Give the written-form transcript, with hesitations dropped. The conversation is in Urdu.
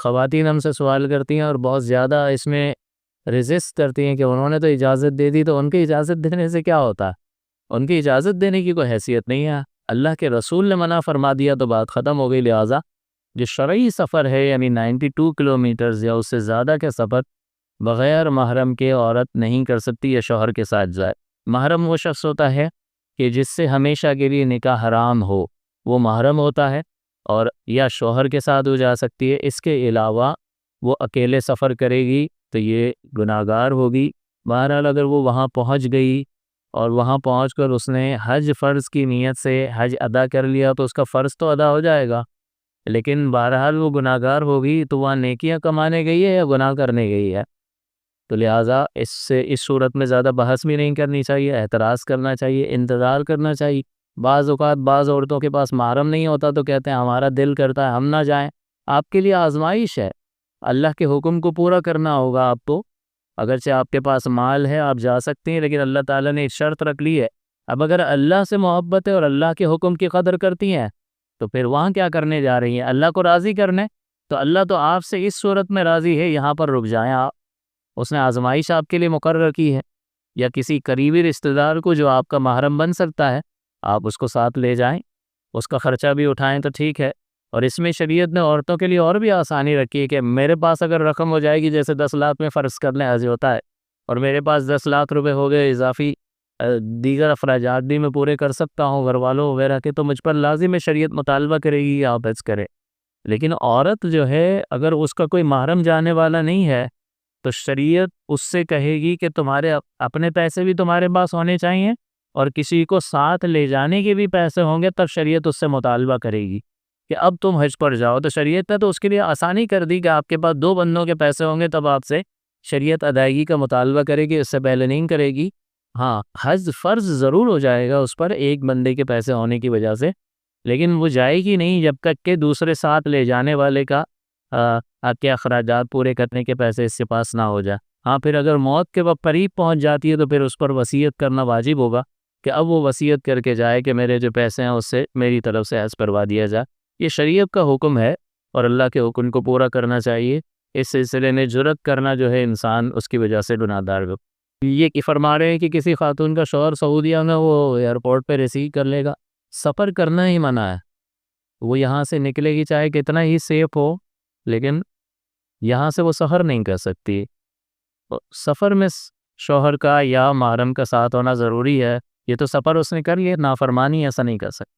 خواتین ہم سے سوال کرتی ہیں اور بہت زیادہ اس میں ریزسٹ کرتی ہیں کہ انہوں نے تو اجازت دے دی، تو ان کی اجازت دینے سے کیا ہوتا ہے؟ ان کی اجازت دینے کی کوئی حیثیت نہیں ہے، اللہ کے رسول نے منع فرما دیا تو بات ختم ہو گئی۔ لہٰذا جو شرعی سفر ہے یعنی 92 کلومیٹرز یا اس سے زیادہ کا سفر بغیر محرم کے عورت نہیں کر سکتی یا شوہر کے ساتھ جائے۔ محرم وہ شخص ہوتا ہے کہ جس سے ہمیشہ کے لیے نکاح حرام ہو، وہ محرم ہوتا ہے، اور یا شوہر کے ساتھ ہو جا سکتی ہے۔ اس کے علاوہ وہ اکیلے سفر کرے گی تو یہ گناہگار ہوگی۔ بہرحال اگر وہ وہاں پہنچ گئی اور وہاں پہنچ کر اس نے حج فرض کی نیت سے حج ادا کر لیا تو اس کا فرض تو ادا ہو جائے گا، لیکن بہرحال وہ گناہگار ہوگی، تو وہاں نیکیاں کمانے گئی ہے یا گناہ کرنے گئی ہے؟ تو لہٰذا اس صورت میں زیادہ بحث بھی نہیں کرنی چاہیے، اعتراض کرنا چاہیے، انتظار کرنا چاہیے۔ بعض اوقات بعض عورتوں کے پاس محرم نہیں ہوتا تو کہتے ہیں ہمارا دل کرتا ہے ہم نہ جائیں۔ آپ کے لیے آزمائش ہے، اللہ کے حکم کو پورا کرنا ہوگا آپ کو۔ اگرچہ آپ کے پاس مال ہے، آپ جا سکتے ہیں، لیکن اللہ تعالیٰ نے ایک شرط رکھ لی ہے۔ اب اگر اللہ سے محبت ہے اور اللہ کے حکم کی قدر کرتی ہیں تو پھر وہاں کیا کرنے جا رہی ہیں؟ اللہ کو راضی کرنے۔ تو اللہ تو آپ سے اس صورت میں راضی ہے، یہاں پر رک جائیں آپ۔ اس نے آزمائش آپ کے لیے مقرر کی ہے، یا کسی قریبی رشتہ دار کو جو آپ کا محرم بن سکتا ہے آپ اس کو ساتھ لے جائیں، اس کا خرچہ بھی اٹھائیں تو ٹھیک ہے۔ اور اس میں شریعت نے عورتوں کے لیے اور بھی آسانی رکھی ہے کہ میرے پاس اگر رقم ہو جائے گی، جیسے 10 لاکھ میں فرض کر لیں حج ہوتا ہے، اور میرے پاس 10 لاکھ روپے ہو گئے، اضافی دیگر اخراجات بھی میں پورے کر سکتا ہوں گھر والوں وغیرہ کے، تو مجھ پر لازم ہے، شریعت مطالبہ کرے گی آپ حج کریں۔ لیکن عورت جو ہے اگر اس کا کوئی محرم جانے والا نہیں ہے تو شریعت اس سے کہے گی کہ تمہارے اپنے پیسے بھی تمہارے پاس ہونے چاہیے، اور کسی کو ساتھ لے جانے کے بھی پیسے ہوں گے، تب شریعت اس سے مطالبہ کرے گی کہ اب تم حج پر جاؤ۔ تو شریعت نے تو اس کے لیے آسانی کر دی کہ آپ کے پاس 2 بندوں کے پیسے ہوں گے تب آپ سے شریعت ادائیگی کا مطالبہ کرے گی، اس سے پہلے نہیں کرے گی۔ ہاں، حج فرض ضرور ہو جائے گا اس پر ایک بندے کے پیسے ہونے کی وجہ سے، لیکن وہ جائے گی نہیں جب تک کہ دوسرے ساتھ لے جانے والے کا کے اخراجات پورے کرنے کے پیسے اس کے پاس نہ ہو جائے۔ ہاں، پھر اگر موت کے وقت قریب پہنچ جاتی ہے تو پھر اس پر وصیت کرنا واجب ہوگا کہ اب وہ وصیت کر کے جائے کہ میرے جو پیسے ہیں اس سے میری طرف سے حج کروا دیا جائے۔ یہ شریعت کا حکم ہے اور اللہ کے حکم کو پورا کرنا چاہیے۔ اس سلسلے میں جرأت کرنا جو ہے انسان اس کی وجہ سے گناہ دار ہو۔ یہ کہ فرما رہے ہیں کہ کسی خاتون کا شوہر سعودیہ میں وہ ایئرپورٹ پہ ریسیو کر لے گا، سفر کرنا ہی منع ہے۔ وہ یہاں سے نکلے گی چاہے کتنا ہی سیف ہو، لیکن یہاں سے وہ سفر نہیں کر سکتی۔ سفر میں شوہر کا یا محرم کا ساتھ ہونا ضروری ہے۔ یہ تو سفر اس نے کر لیا، نافرمانی ایسا نہیں کر سکتا۔